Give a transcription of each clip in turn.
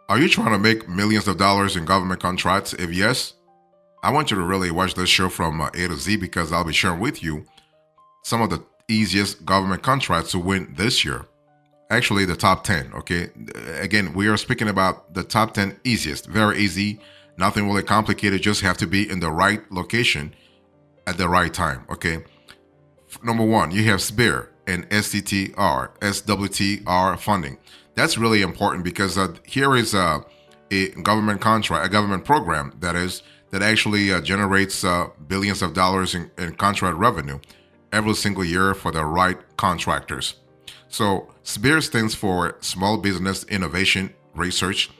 Are you trying to make millions of dollars in government contracts? If yes, I want you to really watch this show from A to Z because I'll be sharing with you some of the easiest government contracts to win this year. Actually, the top 10, okay? Again, we are speaking about the top 10 easiest. Very easy, nothing really complicated, just have to be in the right location at the right time, okay? Number one, you have SBIR and SWTR funding. That's really important because here is a government contract, a government program that actually generates billions of dollars in contract revenue every single year for the right contractors. So SBIR stands for Small Business Innovation Research,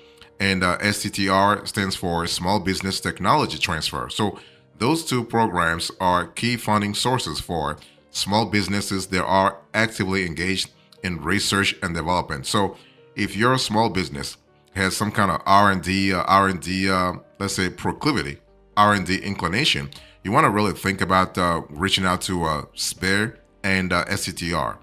and STTR stands for Small Business Technology Transfer. So those two programs are key funding sources for small businesses that are actively engaged in research and development. So if your small business has some kind of R&D, let's say proclivity, R&D inclination, you want to really think about reaching out to SBIR and STTR.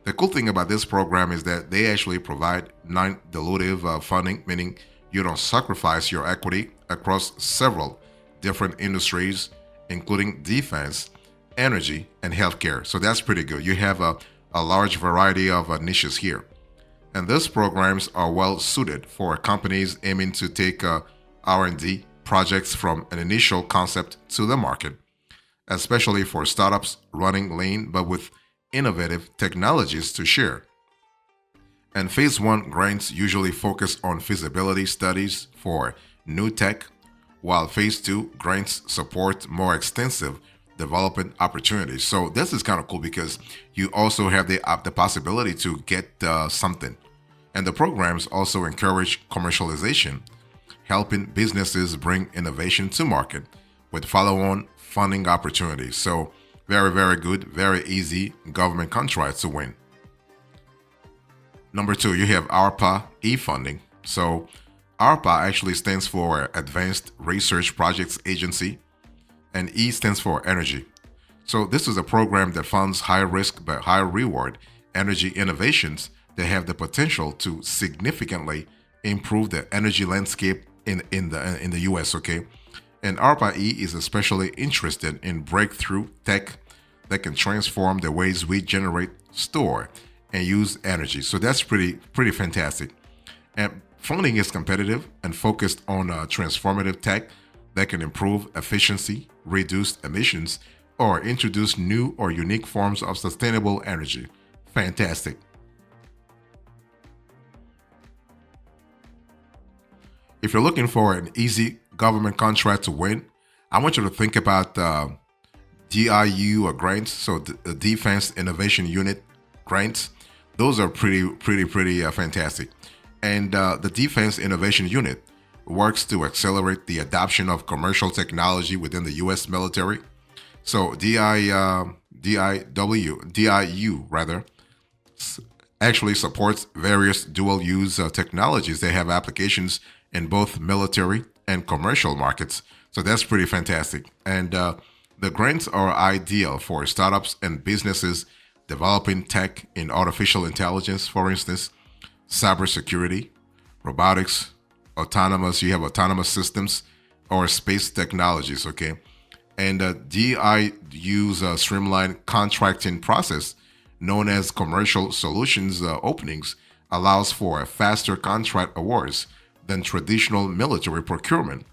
The cool thing about this program is that they actually provide non-dilutive funding, meaning you don't sacrifice your equity across several different industries, including defense, energy, and healthcare. So that's pretty good. You have a large variety of niches here. And these programs are well suited for companies aiming to take R&D projects from an initial concept to the market, especially for startups running lean but with innovative technologies to share. And phase one grants usually focus on feasibility studies for new tech, while phase two grants support more extensive development opportunities. So this is kind of cool because you also have the possibility to get something. And the programs also encourage commercialization, helping businesses bring innovation to market with follow-on funding opportunities. So very, very good, very easy government contracts to win. Number two, you have ARPA e-funding. So ARPA actually stands for Advanced Research Projects Agency, and E stands for energy. So this is a program that funds high risk but high reward energy innovations that have the potential to significantly improve the energy landscape in the US, okay? And ARPA E is especially interested in breakthrough tech that can transform the ways we generate, store, and use energy. So that's pretty fantastic. And funding is competitive and focused on transformative tech that can improve efficiency, reduce emissions, or introduce new or unique forms of sustainable energy. Fantastic. If you're looking for an easy government contract to win, I want you to think about DIU grants, so the Defense Innovation Unit grants. Those are pretty fantastic. And the Defense Innovation Unit works to accelerate the adoption of commercial technology within the U.S. military. So DIU rather actually supports various dual-use technologies. They have applications in both military and commercial markets. So that's pretty fantastic. And the grants are ideal for startups and businesses developing tech in artificial intelligence, for instance, cybersecurity, robotics, you have autonomous systems, or space technologies, okay? And DIU's streamlined contracting process, known as commercial solutions openings, allows for faster contract awards than traditional military procurement,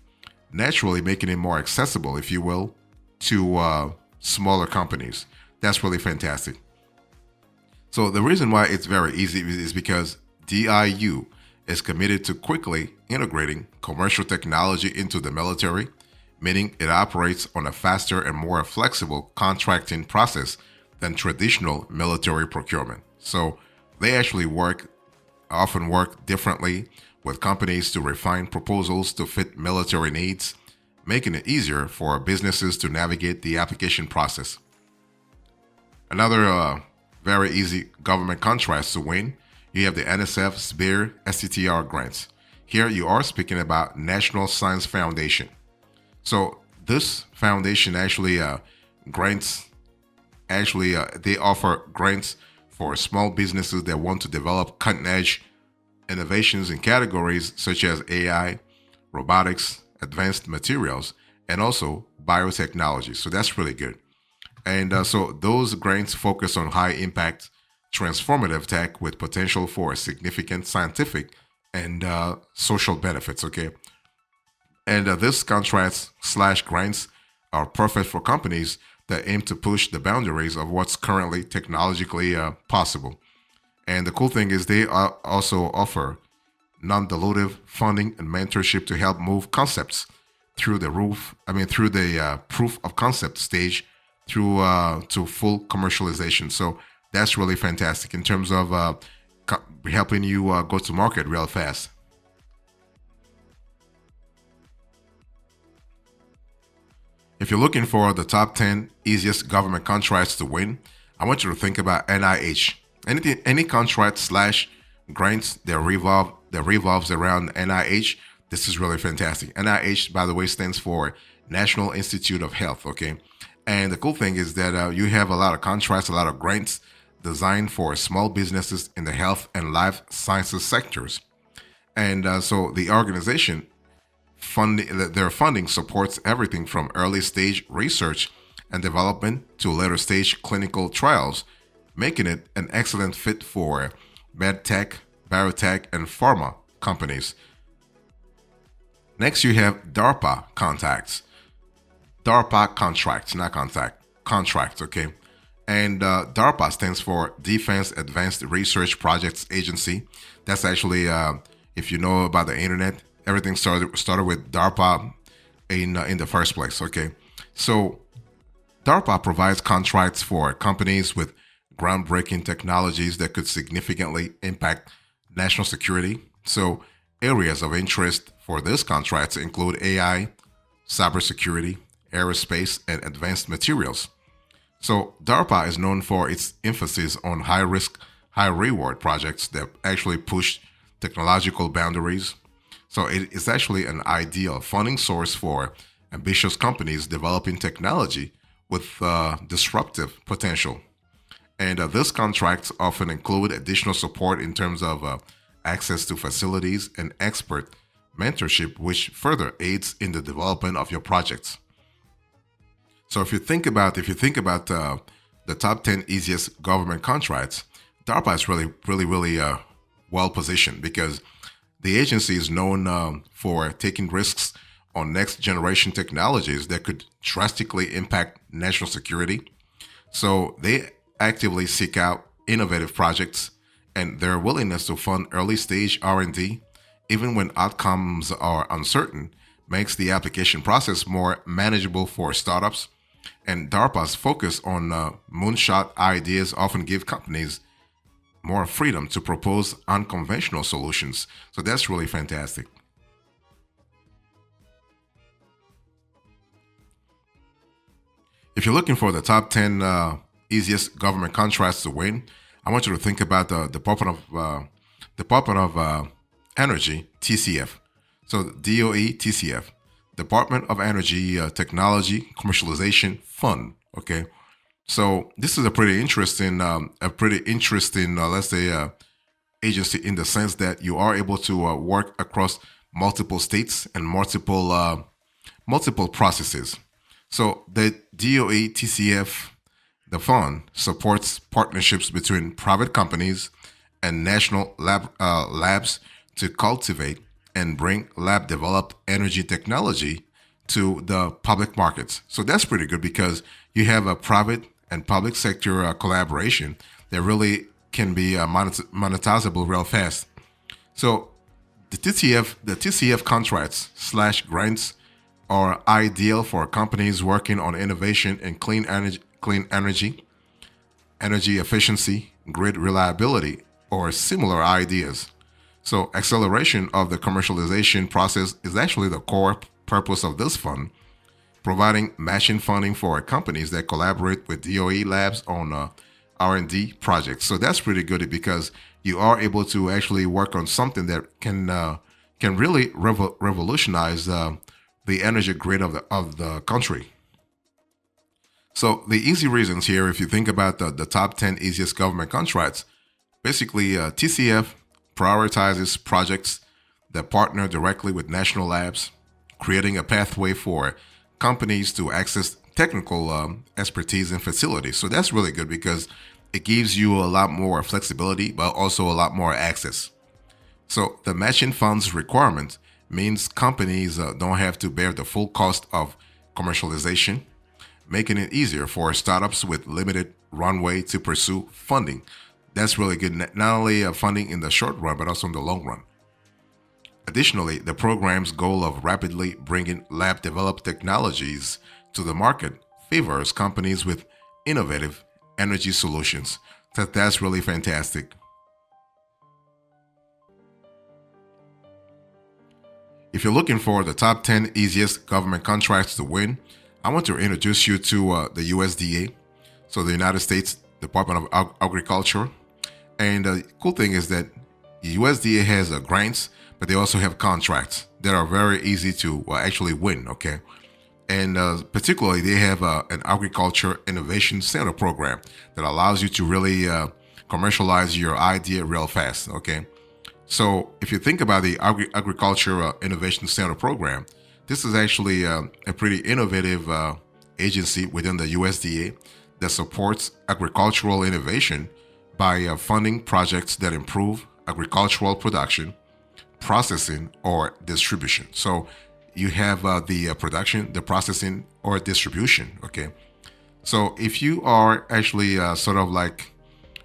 naturally making it more accessible, if you will, to smaller companies. That's really fantastic. So the reason why it's very easy is because DIU is committed to quickly integrating commercial technology into the military, meaning it operates on a faster and more flexible contracting process than traditional military procurement. So they actually often work differently with companies to refine proposals to fit military needs, making it easier for businesses to navigate the application process. Another very easy government contracts to win, you have the NSF, SBIR, STTR grants. Here you are speaking about National Science Foundation. So this foundation actually grants, they offer grants for small businesses that want to develop cutting edge innovations in categories such as AI, robotics, advanced materials, and also biotechnology. So that's really good. And so those grants focus on high impact, transformative tech with potential for significant scientific and social benefits. Okay. And this contracts slash grants are perfect for companies that aim to push the boundaries of what's currently technologically possible. And the cool thing is they also offer non-dilutive funding and mentorship to help move concepts through the through the proof of concept stage through to full commercialization. So that's really fantastic in terms of helping you go to market real fast. If you're looking for the top 10 easiest government contracts to win, I want you to think about NIH. Any contract slash grants that revolves around NIH, this is really fantastic. NIH, by the way, stands for National Institute of Health. Okay, and the cool thing is that you have a lot of contracts, a lot of grants designed for small businesses in the health and life sciences sectors. And so the organization their funding supports everything from early stage research and development to later stage clinical trials, making it an excellent fit for medtech, biotech, and pharma companies. Next, you have DARPA contacts. DARPA contracts, not contact, contracts, okay? And DARPA stands for Defense Advanced Research Projects Agency. That's actually, if you know about the internet, everything started with DARPA in the first place, okay? So DARPA provides contracts for companies with groundbreaking technologies that could significantly impact national security. So areas of interest for this contracts include AI, cybersecurity, aerospace, and advanced materials. So DARPA is known for its emphasis on high risk, high reward projects that actually push technological boundaries. So it is actually an ideal funding source for ambitious companies developing technology with disruptive potential. And these contracts often include additional support in terms of access to facilities and expert mentorship, which further aids in the development of your projects. So if you think about the top 10 easiest government contracts, DARPA is really well positioned because the agency is known for taking risks on next generation technologies that could drastically impact national security. So they actively seek out innovative projects, and their willingness to fund early stage R&D even when outcomes are uncertain makes the application process more manageable for startups. And DARPA's focus on moonshot ideas often give companies more freedom to propose unconventional solutions. So that's really fantastic. If you're looking for the top 10 easiest government contracts to win, I want you to think about the Department of Energy (TCF). So DOE TCF, Department of Energy Technology Commercialization Fund. Okay, so this is a pretty interesting, let's say, agency in the sense that you are able to work across multiple states and multiple processes. So the DOE TCF, the fund, supports partnerships between private companies and national labs to cultivate and bring lab developed energy technology to the public markets. So that's pretty good because you have a private and public sector collaboration that really can be monetizable real fast. So the TCF contracts slash grants are ideal for companies working on innovation in clean energy efficiency, grid reliability, or similar ideas. So acceleration of the commercialization process is actually the core purpose of this fund, providing matching funding for companies that collaborate with DOE labs on R&D projects. So that's pretty good because you are able to actually work on something that can really revolutionize the energy grid of the country. So the easy reasons here, if you think about the top 10 easiest government contracts, basically TCF prioritizes projects that partner directly with national labs, creating a pathway for companies to access technical expertise and facilities. So that's really good because it gives you a lot more flexibility, but also a lot more access. So the matching funds requirement means companies don't have to bear the full cost of commercialization, making it easier for startups with limited runway to pursue funding. That's really good, not only funding in the short run, but also in the long run. Additionally, the program's goal of rapidly bringing lab developed technologies to the market favors companies with innovative energy solutions. That's really fantastic. If you're looking for the top 10 easiest government contracts to win, I want to introduce you to the USDA, so the United States Department of Agriculture. And the cool thing is that the USDA has grants, but they also have contracts that are very easy to actually win, okay? And particularly, they have an Agriculture Innovation Center program that allows you to really commercialize your idea real fast, okay? So if you think about the Agriculture Innovation Center program, this is actually a pretty innovative agency within the USDA that supports agricultural innovation by funding projects that improve agricultural production, processing, or distribution. So you have the production, the processing, or distribution, okay? So if you are actually sort of like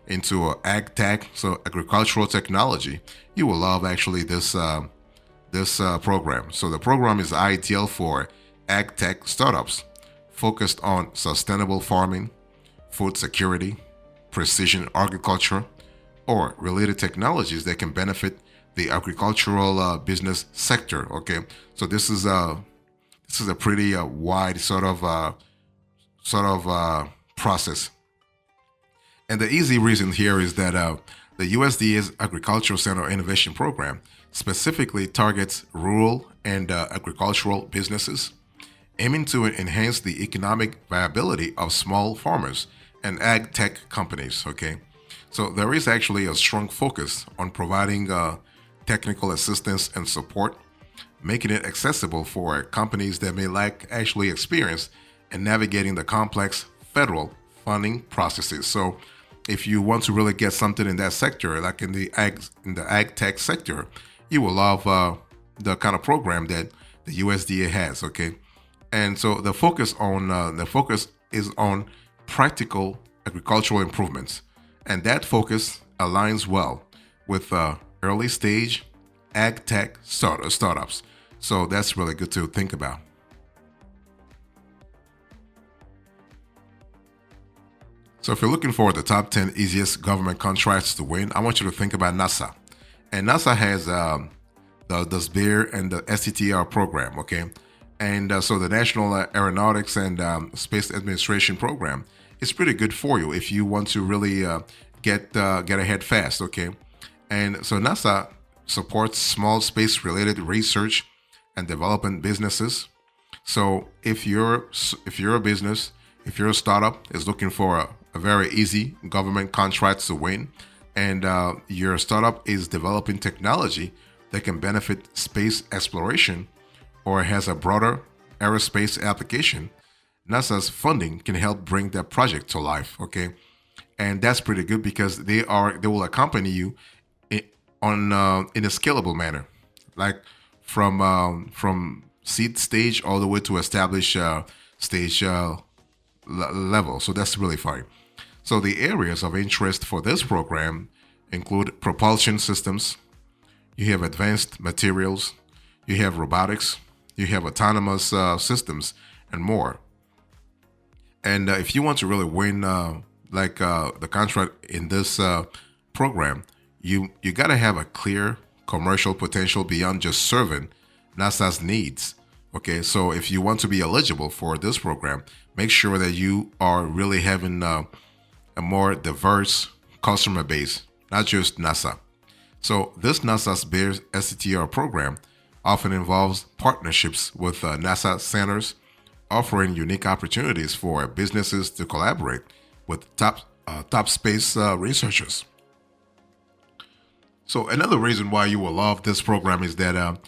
into ag tech, so agricultural technology, you will love actually this program. So the program is ideal for ag tech startups focused on sustainable farming, food security, precision agriculture, or related technologies that can benefit the agricultural business sector. Okay, so this is a pretty wide sort of process. And the easy reason here is that the USDA's Agricultural Center Innovation Program specifically targets rural and agricultural businesses, aiming to enhance the economic viability of small farmers and ag tech companies. Okay, so there is actually a strong focus on providing technical assistance and support, making it accessible for companies that may lack actually experience in navigating the complex federal funding processes. So if you want to really get something in that sector, like in the ag tech sector, you will love the kind of program that the USDA has. Okay, and so the focus is on practical agricultural improvements, and that focus aligns well with early stage ag tech startups. So that's really good to think about. So if you're looking for the top 10 easiest government contracts to win, I want you to think about NASA. And NASA has the SBIR and the STTR program, okay? And so the National Aeronautics and Space Administration program is pretty good for you if you want to really get ahead fast, okay? And so NASA supports small space-related research and development businesses. So if you're a business, if you're a startup is looking for a very easy government contract to win, and your startup is developing technology that can benefit space exploration or has a broader aerospace application, NASA's funding can help bring that project to life. Okay, and that's pretty good because they will accompany you in a scalable manner, like from seed stage all the way to established stage level. So that's really fine. So the areas of interest for this program include propulsion systems, you have advanced materials, you have robotics, you have autonomous systems, and more. And if you want to really win the contract in this program, you got to have a clear commercial potential beyond just serving NASA's needs. Okay, so if you want to be eligible for this program, make sure that you are really having a more diverse customer base, not just NASA. So this NASA's SBIR STTR program often involves partnerships with NASA centers, offering unique opportunities for businesses to collaborate with top space researchers. So another reason why you will love this program is that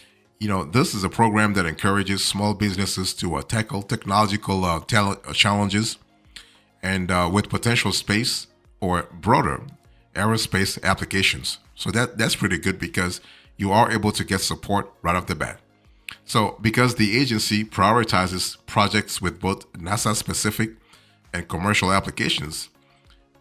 this is a program that encourages small businesses to tackle technological talent, challenges and with potential space or broader aerospace applications. So that's pretty good because you are able to get support right off the bat. So because the agency prioritizes projects with both NASA specific and commercial applications,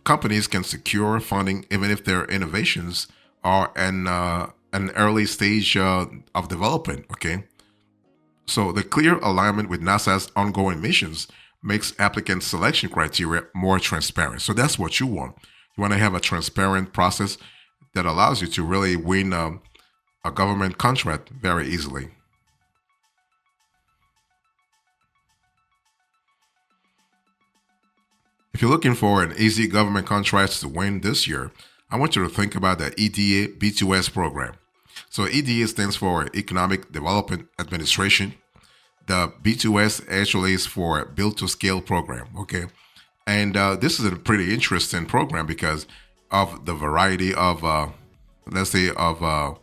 companies can secure funding even if their innovations are in an early stage of development. Okay, so the clear alignment with NASA's ongoing missions makes applicant selection criteria more transparent. So that's what you want. You want to have a transparent process that allows you to really win a government contract very easily. If you're looking for an easy government contract to win this year, I want you to think about the EDA B2S program. So EDA stands for Economic Development Administration. The B2S actually is for Build to Scale program. Okay, and this is a pretty interesting program because of the variety of, let's say, of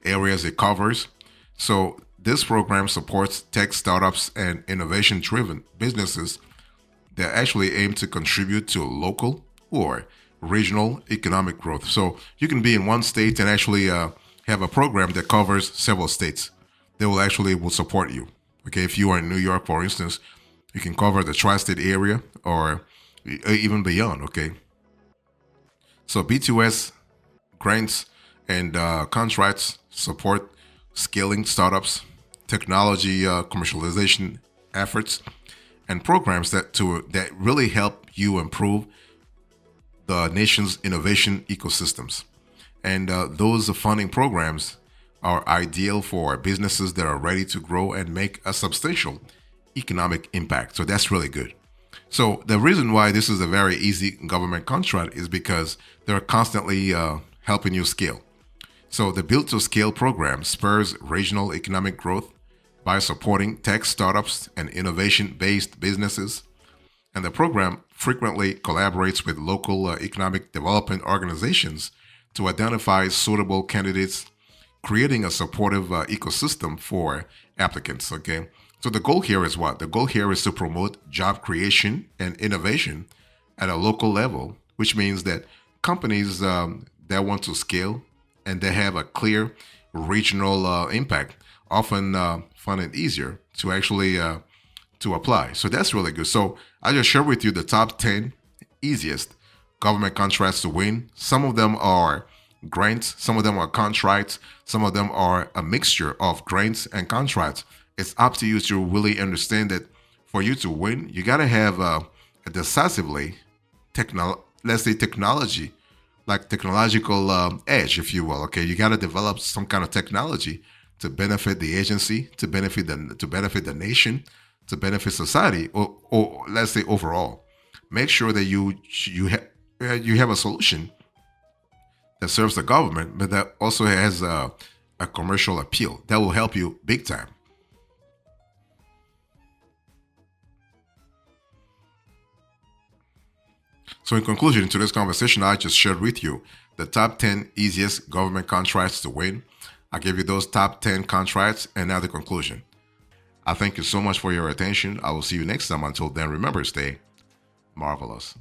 areas it covers. So this program supports tech startups and innovation-driven businesses that actually aim to contribute to local or regional economic growth. So you can be in one state and actually have a program that covers several states. They will support you. Okay, if you are in New York, for instance, you can cover the tri-state area or even beyond. Okay, so B2S grants and contracts support scaling startups, technology commercialization efforts, and programs that really help you improve the nation's innovation ecosystems. And those funding programs are ideal for businesses that are ready to grow and make a substantial economic impact. So that's really good. So the reason why this is a very easy government contract is because they're constantly helping you scale. So the Build to Scale program spurs regional economic growth by supporting tech startups and innovation based businesses. And the program frequently collaborates with local economic development organizations to identify suitable candidates, creating a supportive ecosystem for applicants. Okay. So the goal here is what? The goal here is to promote job creation and innovation at a local level, which means that companies that want to scale and they have a clear regional impact often find it easier to actually to apply. So that's really good. So I just share with you the top 10 easiest government contracts to win. Some of them are grants, some of them are contracts, some of them are a mixture of grants and contracts. It's up to you to really understand that for you to win, you got to have a decisively let's say technology, like technological edge, if you will. Okay, you got to develop some kind of technology to benefit the agency, to benefit the nation, to benefit society, or let's say overall. Make sure that you have a solution that serves the government, but that also has a commercial appeal that will help you big time. So, in conclusion to this conversation, I just shared with you the top 10 easiest government contracts to win. I gave you those top 10 contracts and now the conclusion. I thank you so much for your attention. I will see you next time. Until then, remember, stay marvelous.